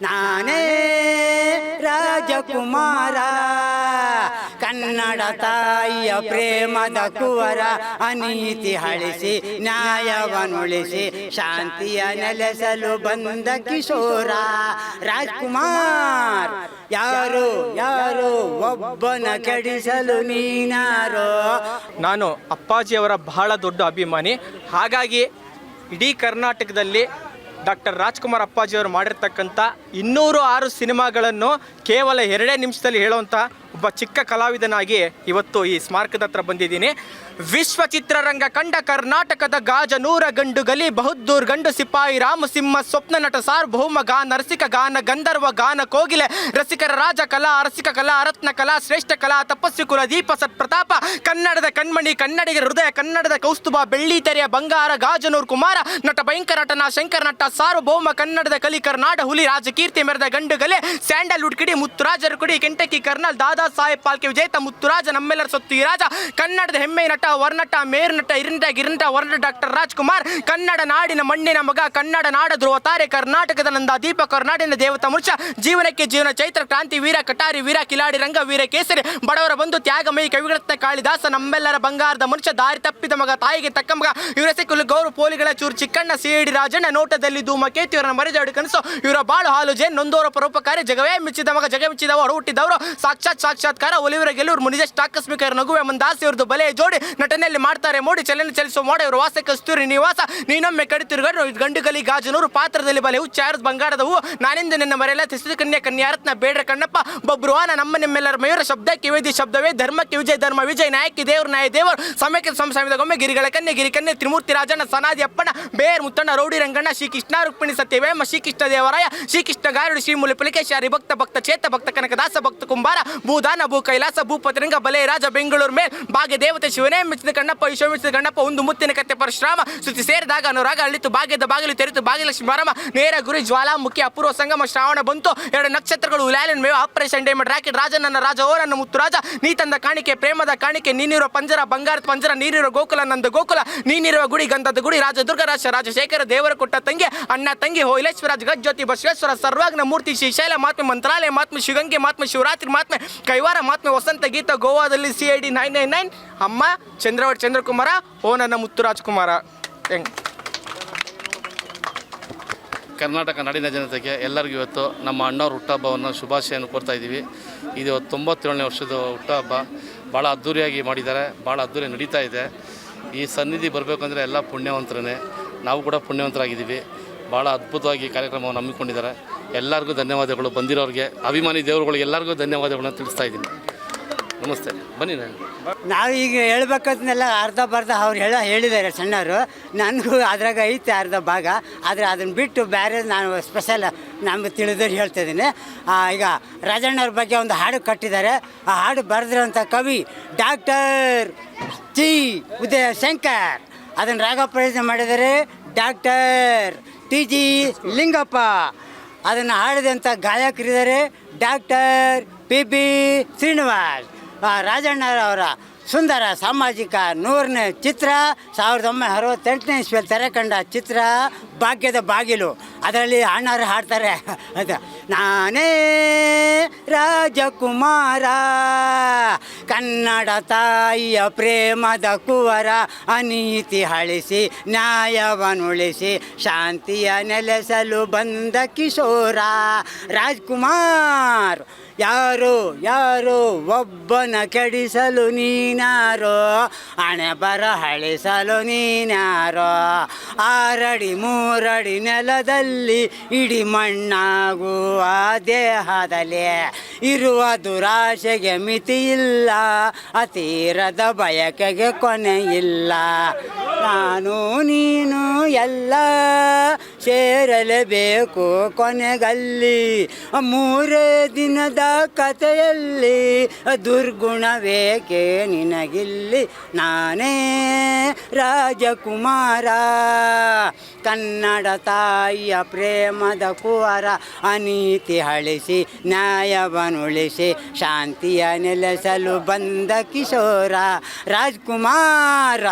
ನಾನೇ ರಾಜಕುಮಾರ, ಕನ್ನಡ ತಾಯಿಯ ಪ್ರೇಮದ ಕುವರ, ಅನೀತಿ ಅಳಿಸಿ ನ್ಯಾಯವನ್ನುಳಿಸಿ ಶಾಂತಿಯ ನೆಲೆಸಲು ಬಂದ ಕಿಶೋರ. ರಾಜ್ಕುಮಾರ್ ಯಾರು ಯಾರು ಒಬ್ಬನ ಕೆಡಿಸಲು ನೀನಾರೋ. ನಾನು ಅಪ್ಪಾಜಿಯವರ ಬಹಳ ದೊಡ್ಡ ಅಭಿಮಾನಿ. ಹಾಗಾಗಿ ಇಡೀ ಕರ್ನಾಟಕದಲ್ಲಿ ಡಾಕ್ಟರ್ ರಾಜ್ಕುಮಾರ್ ಅಪ್ಪಾಜಿಯವರು ಮಾಡಿರ್ತಕ್ಕಂಥ 206 ಸಿನಿಮಾಗಳನ್ನು ಕೇವಲ 2 ನಿಮಿಷದಲ್ಲಿ ಹೇಳುವಂಥ ಒಬ್ಬ ಚಿಕ್ಕ ಕಲಾವಿದನಾಗಿ ಇವತ್ತು ಈ ಸ್ಮಾರಕದ ಹತ್ರ ಬಂದಿದ್ದೀನಿ. ವಿಶ್ವ ಚಿತ್ರರಂಗ ಕಂಡ ಕರ್ನಾಟಕದ ಗಾಜನೂರ ಗಂಡು ಗಲಿ ಬಹದ್ದೂರ್ ಗಂಡು ಸಿಪಾಯಿ ರಾಮಸಿಂಹ ಸ್ವಪ್ನ ನಟ ಸಾರ್ವಭೌಮ ಗಾನ ರಸಿಕ ಗಾನ ಗಂಧರ್ವ ಗಾನ ಕೋಗಿಲೆ ರಸಿಕರ ರಾಜ ಕಲಾ ರಸಿಕ ಕಲಾ ರತ್ನ ಕಲಾ ಶ್ರೇಷ್ಠ ಕಲಾ ತಪಸ್ವಿ ಕುಲ ದೀಪ ಸತ್ಪ್ರತಾಪ ಕನ್ನಡದ ಕಣ್ಮಣಿ ಕನ್ನಡಿಗರ ಹೃದಯ ಕನ್ನಡದ ಕೌಸ್ತುಭ ಬೆಳ್ಳಿ ತೆರೆಯ ಬಂಗಾರ ಗಾಜನೂರ್ ಕುಮಾರ ನಟ ಭಯಂಕರ ನಟನ ಶಂಕರ ನಟ ಸಾರ್ವಭೌಮ ಕನ್ನಡದ ಕಲಿ ಕರ್ನಾಡ ಹುಲಿ ರಾಜಕೀರ್ತಿ ಮೆರೆದ ಗಂಡು ಗಲೆ ಸ್ಯಾಂಡಲ್ವುಡ್ ಕಿಡಿ ಮುತ್ತುರಾಜರ ಕುಡಿ ಕೆಂಟಕಿ ಕರ್ನಲ್ ದಾದಾ ಸಾಹೇಬ್ ಪಾಲ್ಕೆ ವಿಜೇತ ಮುತ್ತುರಾಜ ನಮ್ಮೆಲ್ಲರ ಸೊತ್ತು ಈ ರಾಜ ಕನ್ನಡದ ಹೆಮ್ಮೆ ನಟ ವರ್ನಟ ಮೇರು ನಟ ಗಿರಿನಟ ವರ್ಣ ಡಾಕ್ಟರ್ ರಾಜ್ಕುಮಾರ್ ಕನ್ನಡ ನಾಡಿನ ಮಣ್ಣಿನ ಮಗ ಕನ್ನಡ ನಾಡ ಧ್ರುವ ತಾರೆ ಕರ್ನಾಟಕದ ನಂದ ದೀಪ ಕರ್ನಾಡಿನ ದೇವತಾ ಮುರ್ಷ ಜೀವನಕ್ಕೆ ಜೀವನ ಚೈತ್ರ ಕ್ರಾಂತಿ ವೀರ ಕಟಾರಿ ವೀರ ಕಿಲಾಡಿ ರಂಗ ವೀರ ಕೇಸರಿ ಬಡವರ ಬಂಧು ತ್ಯಾಗಮಯಿ ಕವಿರತ್ನ ಕಾಳಿದಾಸ ನಮ್ಮೆಲ್ಲರ ಬಂಗಾರದ ಮನುಷ್ಯ ದಾರಿ ತಪ್ಪಿದ ಮಗ ತಾಯಿಗೆ ತಕ್ಕ ಮಗ ಇವರ ಕುಲು ಗೌರು ಪೋಲಿಗಳ ಚೂರು ಚಿಕ್ಕಣ್ಣ ಸಿಡಿ ರಾಜಣ್ಣ ನೋಟದಲ್ಲಿ ಧೂಮಕೇತು ಇವರನ್ನ ಮರೆಜಾಡು ಕನಸು ಇವರ ಬಾಳು ಹಾಲು ಜೇನ್ ನೊಂದೋರ ಪರೋಪಕಾರಿ ಜಗವೇ ಮೆಚ್ಚಿದ ಮಗ ಜಗ ಮೆಚ್ಚಿದವರು ಹುಟ್ಟಿದವರು ಸಾಕ್ಷಾತ್ಕಾರ ಒಲಿವರ ಗೆಲ್ಲೂರು ಮುನಿಜಸ್ಟ್ ಆಕಸ್ಮಿಕ ನಗುವೆ ಮಂದಾಸಿ ಇವ್ರದ್ದು ಬಲೆ ಜೋಡಿ ನಟನೆಯಲ್ಲಿ ಮಾಡ್ತಾರೆ ಮೋಡಿ ಚಲನೆ ಚಲಿಸುವ ಮೋಡ ಇವರು ವಾಸ ಕಸ್ತೂರಿ ನಿವಾಸ ನೀನೊಮ್ಮೆ ಕಡಿತಿರುಗರು ಗಂಡು ಗಲಿ ಗಾಜನೂರು ಪಾತ್ರದಲ್ಲಿ ಬಲೆ ಹುಚ್ಚಾರದ ಬಂಗಾರದ ಹೂವು ನಾನಿಂದ ನಿನ್ನ ಮರೆಯಲ್ಲ ತಿಸಿದ ಕನ್ಯಾರತ್ನ ಬೇಡ್ರ ಕಣ್ಣಪ್ಪ ಬಬ್ರುವಾನ ನಮ್ಮ ನಿಮ್ಮೆಲ್ಲರ ಮಯೂರ ಶಬ್ದಕ್ಕೆ ವೇದಿ ಶಬ್ದವೇ ಧರ್ಮಕ್ಕೆ ವಿಜಯ ಧರ್ಮ ವಿಜಯ ನಾಯಕಿ ದೇವರು ನಾಯ ದೇವರು ಸಮಯಕ್ಕೆ ಸಂಸಮಿದ ಗೊಮ್ಮೆ ಗಿರಿಗಳ ಗಿರಿ ಕನ್ಯೆ ತ್ರಿಮೂರ್ತಿ ರಾಜಣ್ಣ ಸನಾದಿ ಅಪ್ಪಣ್ಣ ಬೇರ್ ಮುತ್ತಣ್ಣ ರೌಡಿ ರಂಗಣ್ಣ ಶ್ರೀಕೃಷ್ಣ ರುಕ್ಮಿಣಿ ಸತ್ಯವೇಮ ಶ್ರೀಕೃಷ್ಣ ದೇವರಾಯ ಶ್ರೀಕೃಷ್ಣ ಗಾರುಡಿ ಶ್ರೀಮೂಲಿ ಪುಲಿಕೇಶಾರಿ ಭಕ್ತ ಚೇತ ಭಕ್ತ ಕನಕದಾಸ ಭಕ್ತ ಕುಂಬಾರ ಭೂದಾನ ಭೂ ಕೈಲಾಸ ಭೂಪತಿರಂಗ ಬಲೆ ರಾಜ ಬೆಂಗಳೂರು ಮೇಲ್ ಭಾಗ್ಯ ದೇವತೆ ಶಿವನೇ ಮೆಚ್ಚಿದ ಕಣ್ಣಪ್ಪ ವಿಶ್ವಮಿಚ್ಚಿದ ಕಣ್ಣಪ್ಪ ಒಂದು ಮುತ್ತಿನ ಕತ್ತೆ ಪರಶುರಾಮ ಸುತ್ತಿ ಸೇರಿದಾಗ ಅನುರಾಗ ಅಳಿತು ಭಾಗ್ಯದ ಬಾಗಿಲು ತೆರೆತು ಭಾಗ್ಯಲಕ್ಷ್ಮಿ ಮರಮ ನೇರ ಗುರಿ ಜ್ವಾಲಾಮುಖಿ ಅಪೂರ್ವ ಸಂಗಮ ಶ್ರಾವಣ ಬಂತು 2 ನಕ್ಷತ್ರಗಳು ಉಲಾಲಿನ ಮೇವ ಆಪರೇಷನ್ ಡೈಮಂಡ್ ರಾಕೆಟ್ ರಾಜ ನನ್ನ ರಾಜ ಓ ನನ್ನ ಮುತ್ತು ರಾಜ ನೀ ತಂದ ಕಾಣಿಕೆ ಪ್ರೇಮದ ಕಾಣಿಕೆ ನೀನಿರುವ ಪಂಜರ ಬಂಗಾರದ ಪಂಜರ ನೀರಿರುವ ಗೋಕುಲ ನಂದ ಗೋಕುಲ ನೀನಿರುವ ಗುಡಿ ಗಂಧದ ಗುಡಿ ರಾಜ ದುರ್ಗರಾಜ ರಾಜಶೇಖರ ದೇವರ ಕೊಟ್ಟ ತಂಗಿ ಅಣ್ಣ ತಂಗಿ ಹೋಯಿಲೇಶ್ವರ ಜಗಜ್ಯೋತಿ ಬಸವೇಶ್ವರ ಸರ್ವಾಗ್ನ ಮೂರ್ತಿ ಶ್ರೀಶೈಲ ಮಹಾತ್ಮೆ ಮಂತ್ರಾಲಯ ಮಹಾತ್ಮೆ ಶಿವಗಂಗೆ ಮಹಾತ್ಮೆ ಶಿವರಾತ್ರಿ ಮಹಾತ್ಮೆ ಕೈವಾರ ಮಹಾತ್ಮೆ ವಸಂತ ಗೀತ ಗೋವಾದಲ್ಲಿ CID 999 ಅಮ್ಮ ಚಂದ್ರವಡ್ ಚಂದ್ರಕುಮಾರ ಓ ನನ್ನ ಮುತ್ತು ರಾಜ್ಕುಮಾರ. ಕರ್ನಾಟಕ ನಾಡಿನ ಜನತೆಗೆ ಎಲ್ಲರಿಗೂ ಇವತ್ತು ನಮ್ಮ ಅಣ್ಣವ್ರ ಹುಟ್ಟಹಬ್ಬವನ್ನು ಶುಭಾಶಯನ್ನು ಕೋರ್ತಾ ಇದ್ದೀವಿ. ಇದು 97ನೇ ವರ್ಷದ ಹುಟ್ಟಹಬ್ಬ. ಭಾಳ ಅದ್ಧೂರಿಯಾಗಿ ಮಾಡಿದ್ದಾರೆ, ಭಾಳ ಅದ್ಧೂರಿ ನಡೀತಾ ಇದೆ. ಈ ಸನ್ನಿಧಿ ಬರಬೇಕಂದ್ರೆ ಎಲ್ಲ ಪುಣ್ಯವಂತರೇ, ನಾವು ಕೂಡ ಪುಣ್ಯವಂತರಾಗಿದ್ದೀವಿ. ಭಾಳ ಅದ್ಭುತವಾಗಿ ಕಾರ್ಯಕ್ರಮವನ್ನು ಹಮ್ಮಿಕೊಂಡಿದ್ದಾರೆ. ಎಲ್ಲರಿಗೂ ಧನ್ಯವಾದಗಳು. ಬಂದಿರೋರಿಗೆ ಅಭಿಮಾನಿ ದೇವರುಗಳಿಗೆ ಎಲ್ಲರಿಗೂ ಧನ್ಯವಾದಗಳನ್ನ ತಿಳಿಸ್ತಾ ಇದ್ದೀನಿ. ನಮಸ್ತೆ. ಬನ್ನಿ. ನಾವು ಈಗ ಹೇಳ್ಬೇಕಂತನೆಲ್ಲ ಅರ್ಧ ಬರ್ಧ ಅವ್ರು ಹೇಳಿದ್ದಾರೆ ಸಣ್ಣವರು. ನನಗೂ ಅದ್ರಾಗ ಐತೆ ಅರ್ಧ ಭಾಗ. ಆದರೆ ಅದನ್ನು ಬಿಟ್ಟು ಬೇರೆ ನಾನು ಸ್ಪೆಷಲ್ ನಮ್ಗೆ ತಿಳಿದವ್ರು ಹೇಳ್ತಿದ್ದೀನಿ. ಈಗ ರಾಜಣ್ಣವ್ರ ಬಗ್ಗೆ ಒಂದು ಹಾಡು ಕಟ್ಟಿದ್ದಾರೆ. ಆ ಹಾಡು ಬರೆದಿರೋಂಥ ಕವಿ ಡಾಕ್ಟರ್ G. ಉದಯಶಂಕರ್. ಅದನ್ನು ರಾಗ ಪ್ರಯೋಜನ ಮಾಡಿದ್ದಾರೆ ಡಾಕ್ಟರ್ TG ಲಿಂಗಪ್ಪ. ಅದನ್ನು ಹಾಡಿದಂಥ ಗಾಯಕರಿದ್ದಾರೆ ಡಾಕ್ಟರ್ PB ಶ್ರೀನಿವಾಸ್. ರಾಜಣ್ಣವರ ಸುಂದರ ಸಾಮಾಜಿಕ 100ನೇ ಚಿತ್ರ 1968ನೇ ಇಸ್ವಿಯಲ್ಲಿ ತೆರೆ ಕಂಡ ಚಿತ್ರ ಭಾಗ್ಯದ ಬಾಗಿಲು. ಅದರಲ್ಲಿ ಅಣ್ಣರು ಹಾಡ್ತಾರೆ ಅದು ನಾನೇ ರಾಜಕುಮಾರ, ಕನ್ನಡ ತಾಯಿಯ ಪ್ರೇಮದ ಕುವರ, ಅನೀತಿ ಅಳಿಸಿ ನ್ಯಾಯವನ್ನುಳಿಸಿ ಶಾಂತಿಯ ನೆಲೆಸಲು ಬಂದ ಕಿಶೋರ. ರಾಜ್ಕುಮಾರ್ ಯಾರು ಯಾರು ಒಬ್ಬನ ಕೆಡಿಸಲು ನೀನಾರೋ, ಹಣೆ ಬರ ಅಳಿಸಲು ನೀನ್ಯಾರೋ. 6 ಅಡಿ 3 ಅಡಿ ನೆಲದಲ್ಲಿ ಇಡಿ ಮಣ್ಣಾಗುವ ದೇಹದಲ್ಲಿ ಇರುವ ದುರಾಶೆಗೆ ಮಿತಿ ಇಲ್ಲ, ಅತೀರದ ಬಯಕೆಗೆ ಕೊನೆ ಇಲ್ಲ. ನಾನು ನೀನು ಎಲ್ಲ ಸೇರಲೇಬೇಕು ಕೊನೆಗಲ್ಲಿ, 3 ದಿನದ ಕಥೆಯಲ್ಲಿ ದುರ್ಗುಣವೇಕೆ ನಿನಗಿಲ್ಲಿ. ನಾನೇ ರಾಜಕುಮಾರ, ಕನ್ನಡ ತಾಯಿಯ ಪ್ರೇಮದ ಕುವರ, ಅನೀತಿ ಅಳಿಸಿ ನ್ಯಾಯವನ್ನುಳಿಸಿ ಶಾಂತಿಯ ನೆಲೆಸಲು ಬಂದ ಕಿಶೋರ. ರಾಜ್ಕುಮಾರ.